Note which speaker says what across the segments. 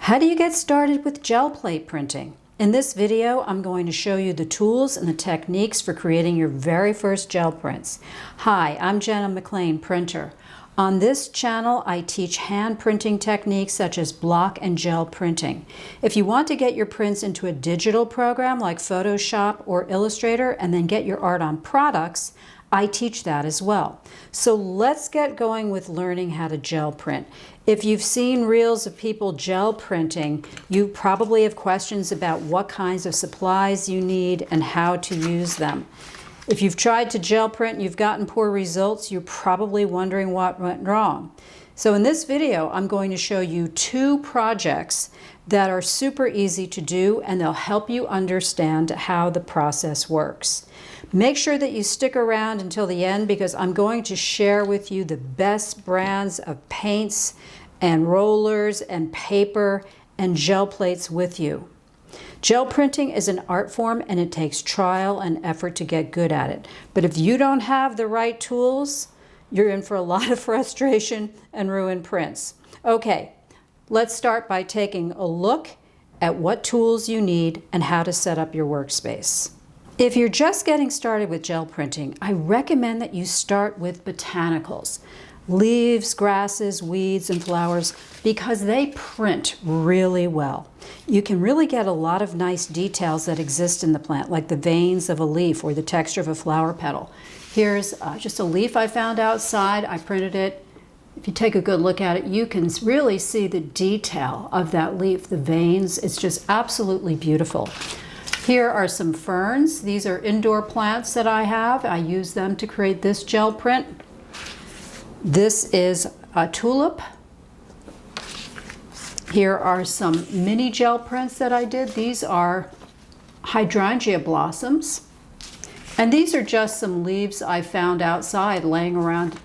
Speaker 1: How do you get started with gel plate printing? In this video, I'm going to show you the tools and the techniques for creating your very first gel prints. Hi, I'm Jenna McLean, printer. On this channel, I teach hand printing techniques such as block and gel printing. If you want to get your prints into a digital program like Photoshop or Illustrator and then get your art on products, I teach that as well. So let's get going with learning how to gel print. If you've seen reels of people gel printing, you probably have questions about what kinds of supplies you need and how to use them. If you've tried to gel print and you've gotten poor results, you're probably wondering what went wrong. So in this video, I'm going to show you two projects that are super easy to do, and they'll help you understand how the process works. Make sure that you stick around until the end because I'm going to share with you the best brands of paints and rollers and paper and gel plates with you. Gel printing is an art form and it takes trial and effort to get good at it. But if you don't have the right tools, you're in for a lot of frustration and ruined prints. Okay, let's start by taking a look at what tools you need and how to set up your workspace. If you're just getting started with gel printing, I recommend that you start with botanicals. Leaves, grasses, weeds, and flowers, because they print really well. You can really get a lot of nice details that exist in the plant, like the veins of a leaf or the texture of a flower petal. Here's just a leaf I found outside. I printed it. If you take a good look at it, you can really see the detail of that leaf, the veins. It's just absolutely beautiful. Here are some ferns. These are indoor plants that I have. I use them to create this gel print. This is a tulip. Here are some mini gel prints that I did. These are hydrangea blossoms. And these are just some leaves I found outside laying around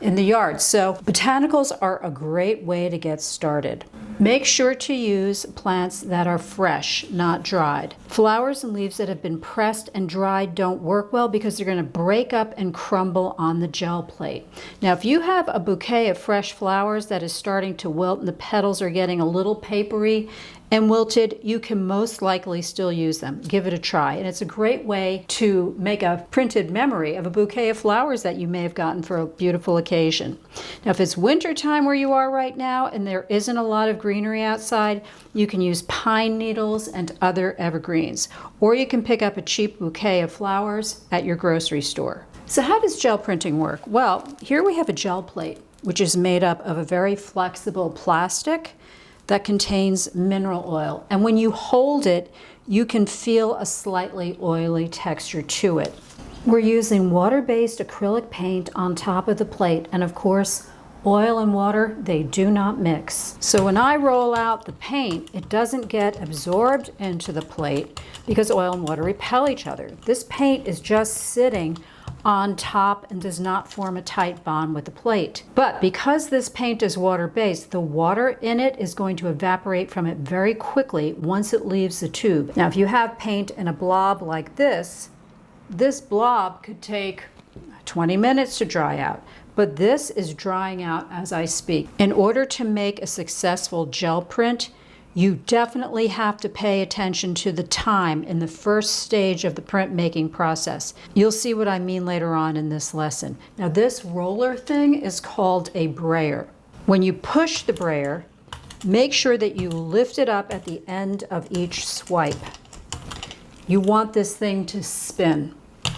Speaker 1: in the yard. So botanicals are a great way to get started. Make sure to use plants that are fresh, not dried. Flowers and leaves that have been pressed and dried don't work well because they're going to break up and crumble on the gel plate. Now, if you have a bouquet of fresh flowers that is starting to wilt and the petals are getting a little papery and wilted, you can most likely still use them. Give it a try. And it's a great way to make a printed memory of a bouquet of flowers that you may have gotten for a beautiful occasion. Now, if it's winter time where you are right now and there isn't a lot of greenery outside, you can use pine needles and other evergreens. Or you can pick up a cheap bouquet of flowers at your grocery store. So how does gel printing work? Well, here we have a gel plate, which is made up of a very flexible plastic that contains mineral oil. And when you hold it, you can feel a slightly oily texture to it. We're using water-based acrylic paint on top of the plate. And of course, oil and water, they do not mix. So when I roll out the paint, it doesn't get absorbed into the plate because oil and water repel each other. This paint is just sitting on top and does not form a tight bond with the plate. But because this paint is water-based, the water in it is going to evaporate from it very quickly once it leaves the tube. Now, if you have paint in a blob like this blob could take 20 minutes to dry out. But this is drying out as I speak. In order to make a successful gel print, you definitely have to pay attention to the time in the first stage of the printmaking process. You'll see what I mean later on in this lesson. Now, this roller thing is called a brayer. When you push the brayer, make sure that you lift it up at the end of each swipe. You want this thing to spin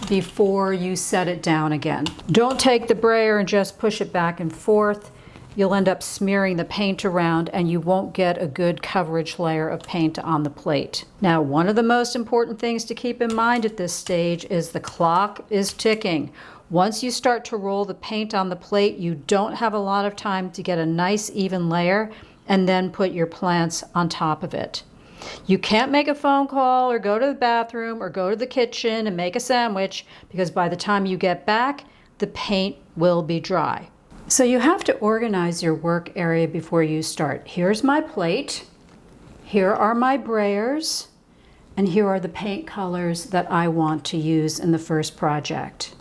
Speaker 1: before you set it down again. Don't take the brayer and just push it back and forth. You'll end up smearing the paint around and you won't get a good coverage layer of paint on the plate. Now, one of the most important things to keep in mind at this stage is the clock is ticking. Once you start to roll the paint on the plate, you don't have a lot of time to get a nice even layer and then put your plants on top of it. You can't make a phone call or go to the bathroom or go to the kitchen and make a sandwich because by the time you get back, the paint will be dry. So you have to organize your work area before you start. Here's my plate, here are my brayers, and here are the paint colors that I want to use in the first project.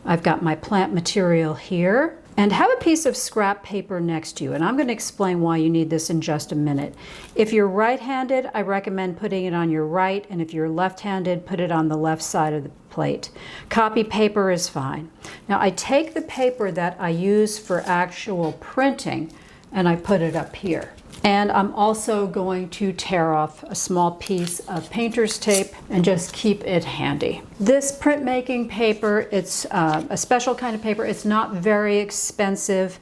Speaker 1: I've got my plant material here. And have a piece of scrap paper next to you. And I'm going to explain why you need this in just a minute. If you're right-handed, I recommend putting it on your right. And if you're left-handed, put it on the left side of the plate. Copy paper is fine. Now I take the paper that I use for actual printing and I put it up here. And I'm also going to tear off a small piece of painter's tape and just keep it handy. This printmaking paper, it's a special kind of paper. It's not very expensive.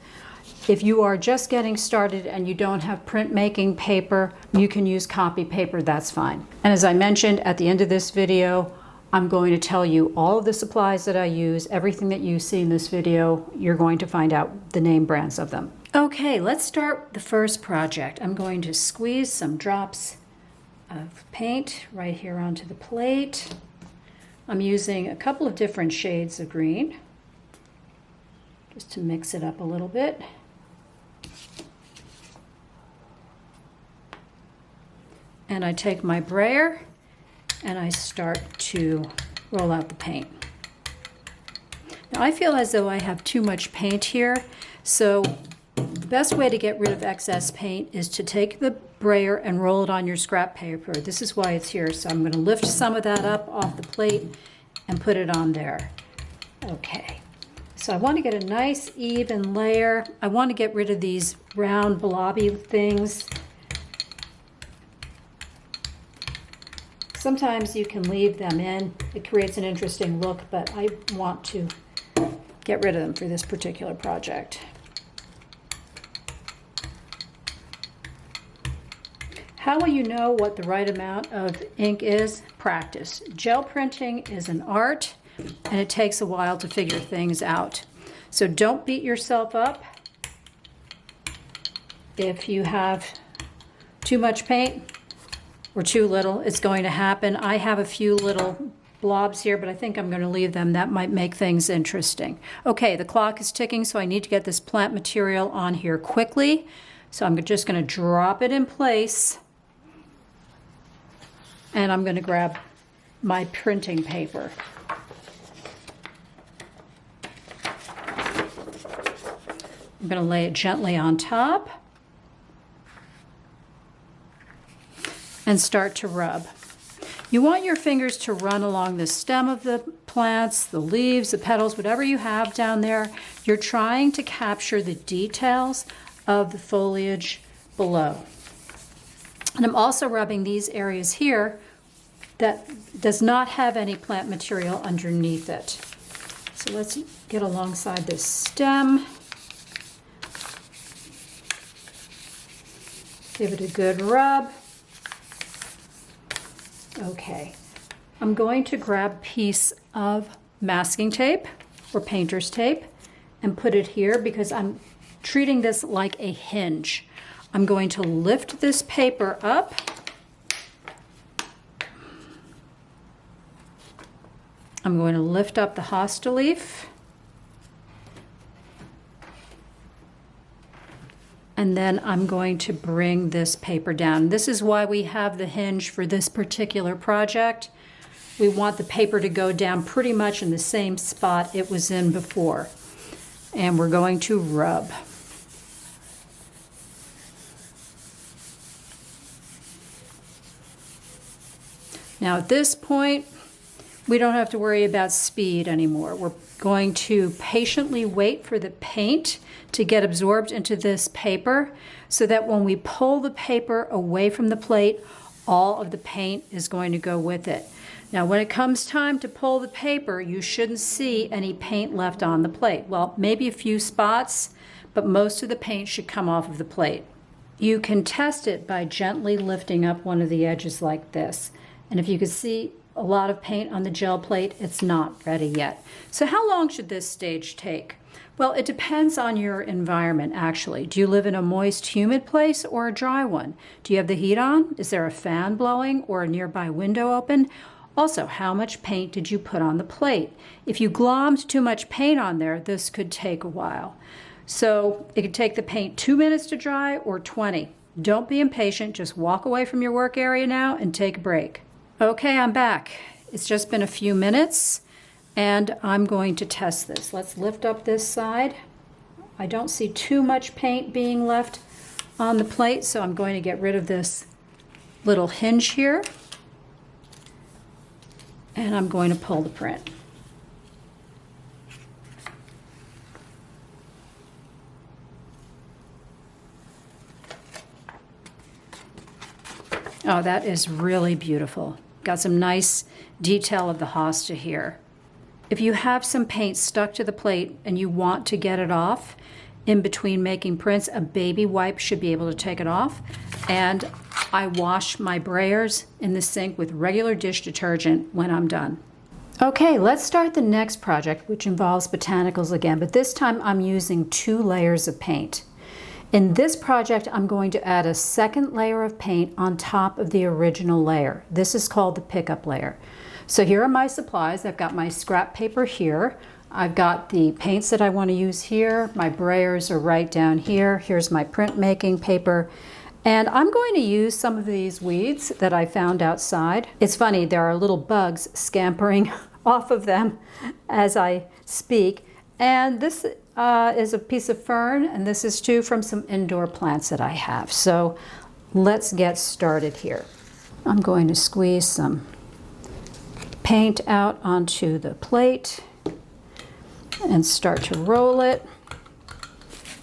Speaker 1: If you are just getting started and you don't have printmaking paper, you can use copy paper, that's fine. And as I mentioned at the end of this video, I'm going to tell you all of the supplies that I use. Everything that you see in this video, you're going to find out the name brands of them. Okay, let's start the first project. I'm going to squeeze some drops of paint right here onto the plate. I'm using a couple of different shades of green just to mix it up a little bit. And I take my brayer and I start to roll out the paint. Now I feel as though I have too much paint here, so the best way to get rid of excess paint is to take the brayer and roll it on your scrap paper. This is why it's here. So I'm going to lift some of that up off the plate and put it on there. Okay. So I want to get a nice even layer. I want to get rid of these round blobby things. Sometimes you can leave them in. It creates an interesting look, but I want to get rid of them for this particular project. How will you know what the right amount of ink is? Practice. Gel printing is an art, and it takes a while to figure things out. So don't beat yourself up if you have too much paint or too little. It's going to happen. I have a few little blobs here, but I think I'm going to leave them. That might make things interesting. Okay, the clock is ticking, so I need to get this plant material on here quickly. So I'm just going to drop it in place. And I'm going to grab my printing paper. I'm going to lay it gently on top and start to rub. You want your fingers to run along the stem of the plants, the leaves, the petals, whatever you have down there. You're trying to capture the details of the foliage below. And I'm also rubbing these areas here that does not have any plant material underneath it. So let's get alongside this stem. Give it a good rub. Okay, I'm going to grab a piece of masking tape or painter's tape and put it here because I'm treating this like a hinge. I'm going to lift this paper up. I'm going to lift up the hosta leaf. And then I'm going to bring this paper down. This is why we have the hinge for this particular project. We want the paper to go down pretty much in the same spot it was in before. And we're going to rub. Now at this point, we don't have to worry about speed anymore. We're going to patiently wait for the paint to get absorbed into this paper so that when we pull the paper away from the plate, all of the paint is going to go with it. Now, when it comes time to pull the paper, you shouldn't see any paint left on the plate. Well, maybe a few spots, but most of the paint should come off of the plate. You can test it by gently lifting up one of the edges like this. And if you can see a lot of paint on the gel plate, it's not ready yet. So how long should this stage take? Well, it depends on your environment, actually. Do you live in a moist, humid place or a dry one? Do you have the heat on? Is there a fan blowing or a nearby window open? Also, how much paint did you put on the plate? If you glommed too much paint on there, this could take a while. So it could take the paint 2 minutes to dry or 20. Don't be impatient. Just walk away from your work area now and take a break. Okay, I'm back. It's just been a few minutes and I'm going to test this. Let's lift up this side. I don't see too much paint being left on the plate, so I'm going to get rid of this little hinge here. And I'm going to pull the print. Oh, that is really beautiful. Got some nice detail of the hosta here. If you have some paint stuck to the plate and you want to get it off in between making prints, a baby wipe should be able to take it off. And I wash my Brayers in the sink with regular dish detergent when I'm done. Okay, let's start the next project, which involves botanicals again, but this time I'm using 2 layers of paint. In this project, I'm going to add a second layer of paint on top of the original layer. This is called the pickup layer. So here are my supplies. I've got my scrap paper here. I've got the paints that I want to use here. My Brayers are right down here. Here's my printmaking paper. And I'm going to use some of these weeds that I found outside. It's funny, there are little bugs scampering off of them as I speak. And this is a piece of fern, and this is too from some indoor plants that I have. So let's get started here. I'm going to squeeze some paint out onto the plate and start to roll it.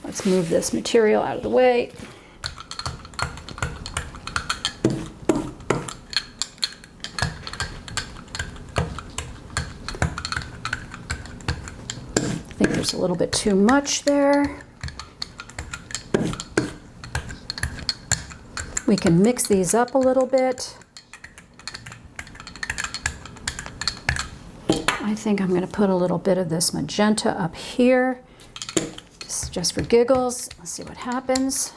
Speaker 1: Let's move this material out of the way. I think there's a little bit too much there. We can mix these up a little bit. I think I'm going to put a little bit of this magenta up here, just for giggles. Let's see what happens.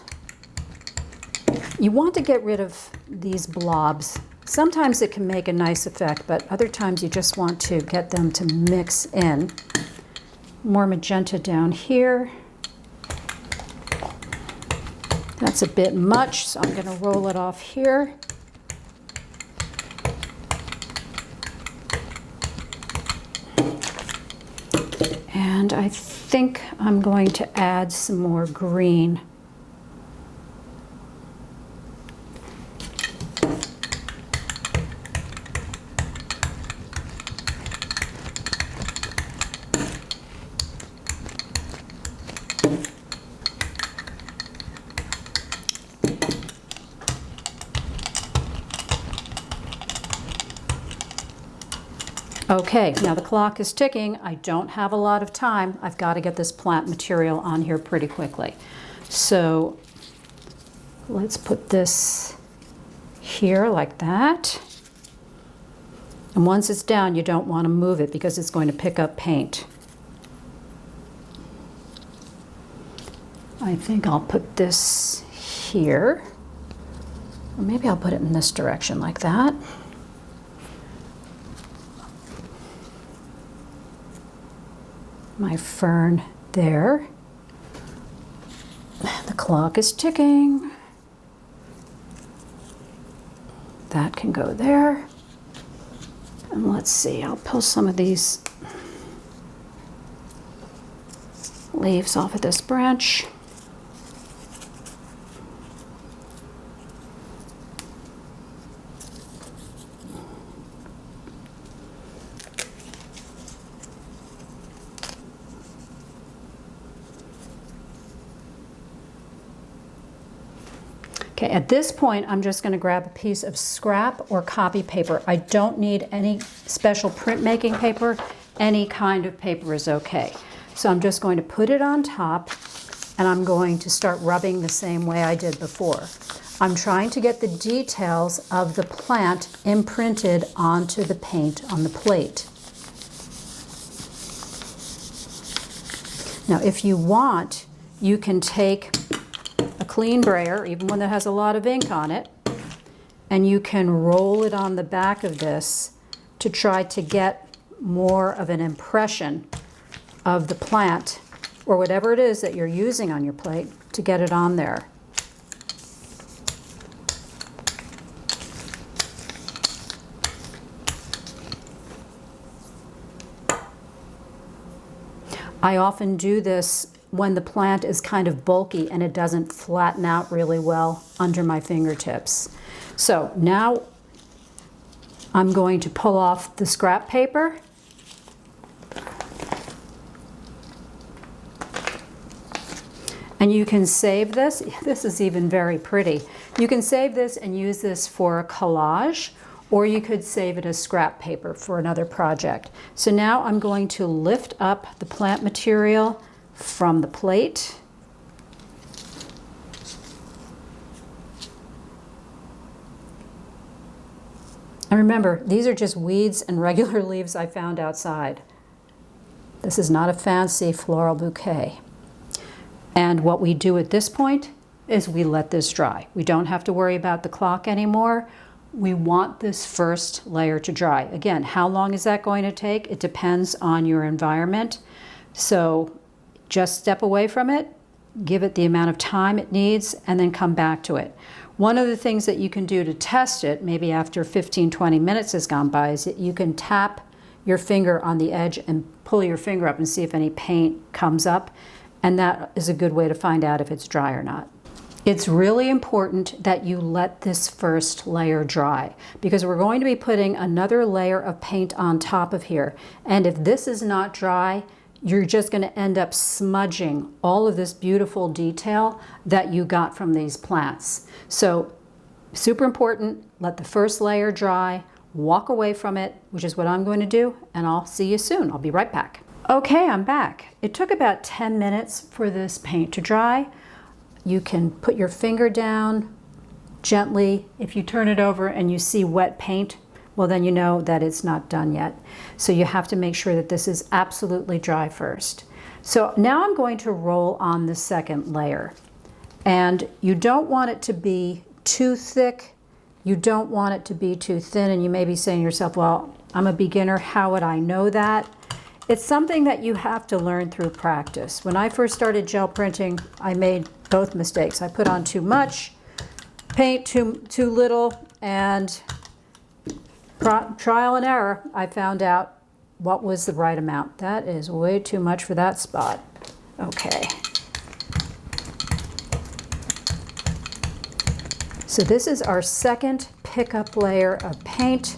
Speaker 1: You want to get rid of these blobs. Sometimes it can make a nice effect, but other times you just want to get them to mix in. More magenta down here. That's a bit much, so I'm going to roll it off here. And I think I'm going to add some more green. Okay, now the clock is ticking. I don't have a lot of time. I've got to get this plant material on here pretty quickly. So let's put this here like that. And once it's down, you don't want to move it because it's going to pick up paint. I think I'll put this here. Or maybe I'll put it in this direction like that. My fern there. The clock is ticking. That can go there. And let's see, I'll pull some of these leaves off of this branch. Okay, at this point, I'm just going to grab a piece of scrap or copy paper. I don't need any special printmaking paper. Any kind of paper is okay. So I'm just going to put it on top, and I'm going to start rubbing the same way I did before. I'm trying to get the details of the plant imprinted onto the paint on the plate. Now, if you want, you can take a clean brayer, even one that has a lot of ink on it, and you can roll it on the back of this to try to get more of an impression of the plant or whatever it is that you're using on your plate to get it on there. I often do this when the plant is kind of bulky and it doesn't flatten out really well under my fingertips. So now I'm going to pull off the scrap paper. And you can save this. This is even very pretty. You can save this and use this for a collage, or you could save it as scrap paper for another project. So now I'm going to lift up the plant material from the plate. And remember, these are just weeds and regular leaves I found outside. This is not a fancy floral bouquet. And what we do at this point is we let this dry. We don't have to worry about the clock anymore. We want this first layer to dry. Again, how long is that going to take? It depends on your environment. So just step away from it, give it the amount of time it needs, and then come back to it. One of the things that you can do to test it, maybe after 15-20 minutes has gone by, is that you can tap your finger on the edge and pull your finger up and see if any paint comes up. And that is a good way to find out if it's dry or not. It's really important that you let this first layer dry, because we're going to be putting another layer of paint on top of here. And if this is not dry, you're just going to end up smudging all of this beautiful detail that you got from these plants. So super important, let the first layer dry, walk away from it, which is what I'm going to do, and I'll see you soon. I'll be right back. Okay, I'm back. It took about 10 minutes for this paint to dry. You can put your finger down gently. If you turn it over and you see wet paint, well, then you know that it's not done yet. So you have to make sure that this is absolutely dry first. So now I'm going to roll on the second layer. And you don't want it to be too thick. You don't want it to be too thin. And you may be saying to yourself, well, I'm a beginner. How would I know that? It's something that you have to learn through practice. When I first started gel printing, I made both mistakes. I put on too much paint, too little, and trial and error, I found out what was the right amount. That is way too much for that spot. Okay. So this is our second pickup layer of paint.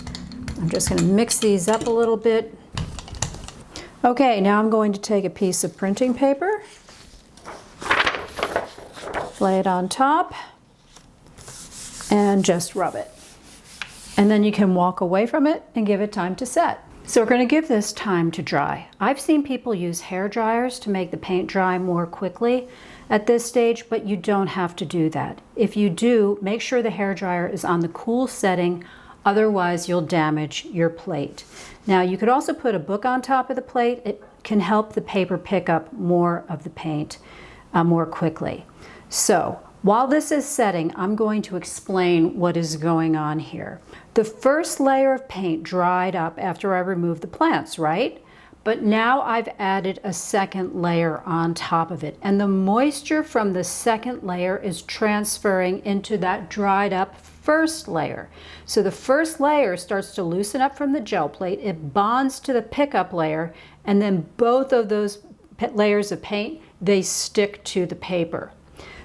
Speaker 1: I'm just going to mix these up a little bit. Okay, now I'm going to take a piece of printing paper, lay it on top, and just rub it. And then you can walk away from it and give it time to set. So we're going to give this time to dry. I've seen people use hair dryers to make the paint dry more quickly at this stage, but you don't have to do that. If you do, make sure the hair dryer is on the cool setting, otherwise you'll damage your plate. Now you could also put a book on top of the plate. It can help the paper pick up more of the paint more quickly. So while this is setting, I'm going to explain what is going on here. The first layer of paint dried up after I removed the plants, right? But now I've added a second layer on top of it, and the moisture from the second layer is transferring into that dried up first layer. So the first layer starts to loosen up from the gel plate, it bonds to the pickup layer, and then both of those layers of paint, they stick to the paper.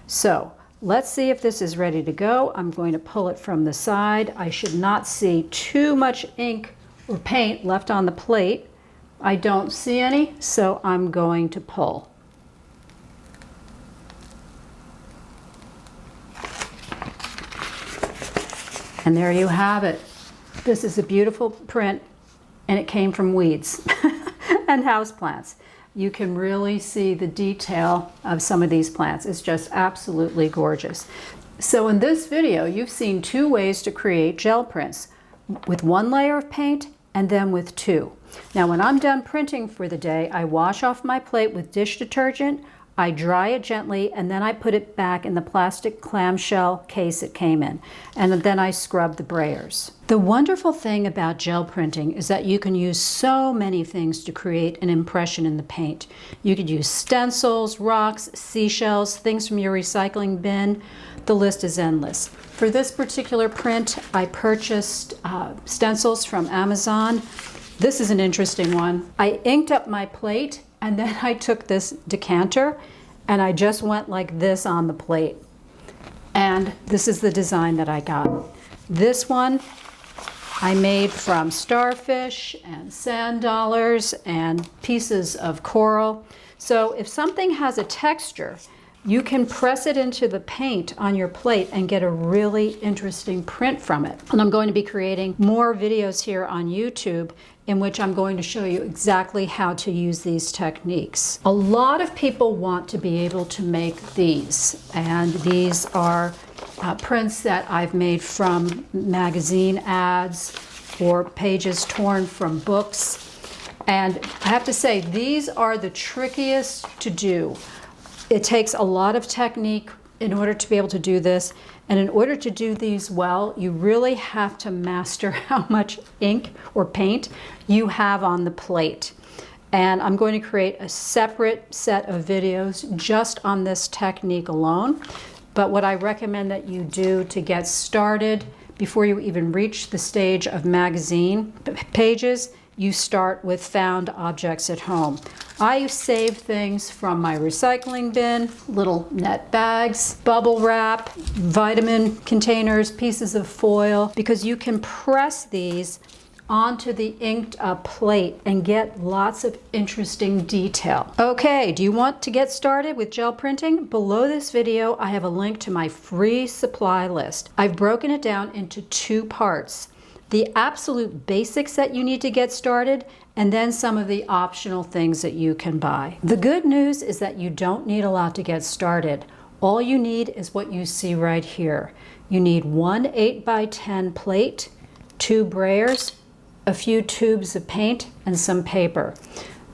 Speaker 1: So let's see if this is ready to go. I'm going to pull it from the side. I should not see too much ink or paint left on the plate. I don't see any, so I'm going to pull. And there you have it. This is a beautiful print, and it came from weeds and houseplants. You can really see the detail of some of these plants. It's just absolutely gorgeous. So in this video, you've seen two ways to create gel prints, with one layer of paint and then with two. Now when I'm done printing for the day, I wash off my plate with dish detergent, I dry it gently, and then I put it back in the plastic clamshell case it came in. And then I scrub the Brayers. The wonderful thing about gel printing is that you can use so many things to create an impression in the paint. You could use stencils, rocks, seashells, things from your recycling bin. The list is endless. For this particular print, I purchased stencils from Amazon. This is an interesting one. I inked up my plate, and then I took this decanter and I just went like this on the plate. And this is the design that I got. This one I made from starfish and sand dollars and pieces of coral. So if something has a texture, you can press it into the paint on your plate and get a really interesting print from it. And I'm going to be creating more videos here on YouTube in which I'm going to show you exactly how to use these techniques. A lot of people want to be able to make these, and these are prints that I've made from magazine ads or pages torn from books. And I have to say, these are the trickiest to do. It takes a lot of technique in order to be able to do this. And in order to do these well, you really have to master how much ink or paint you have on the plate. And I'm going to create a separate set of videos just on this technique alone. But what I recommend that you do to get started, before you even reach the stage of magazine pages, you start with found objects at home. I save things from my recycling bin, little net bags, bubble wrap, vitamin containers, pieces of foil, because you can press these onto the inked up plate and get lots of interesting detail. Okay, do you want to get started with gel printing? Below this video, I have a link to my free supply list. I've broken it down into 2 parts. The absolute basics that you need to get started, and then some of the optional things that you can buy. The good news is that you don't need a lot to get started. All you need is what you see right here. You need 1 8x10 plate, 2 Brayers, a few tubes of paint, and some paper.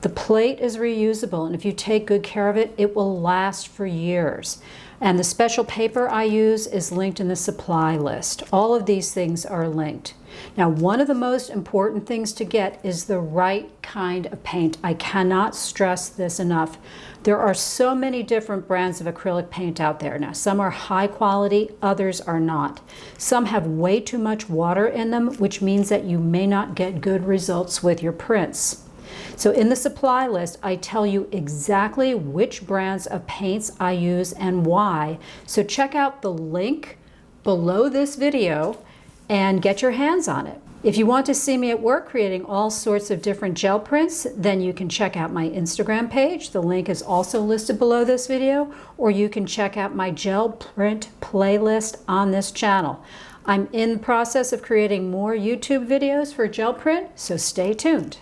Speaker 1: The plate is reusable, and if you take good care of it, it will last for years. And the special paper I use is linked in the supply list. All of these things are linked. Now, one of the most important things to get is the right kind of paint. I cannot stress this enough. There are so many different brands of acrylic paint out there. Now, some are high quality, others are not. Some have way too much water in them, which means that you may not get good results with your prints. So in the supply list, I tell you exactly which brands of paints I use and why. So check out the link below this video and get your hands on it. If you want to see me at work creating all sorts of different gel prints, then you can check out my Instagram page. The link is also listed below this video, or you can check out my gel print playlist on this channel. I'm in the process of creating more YouTube videos for gel print, so stay tuned.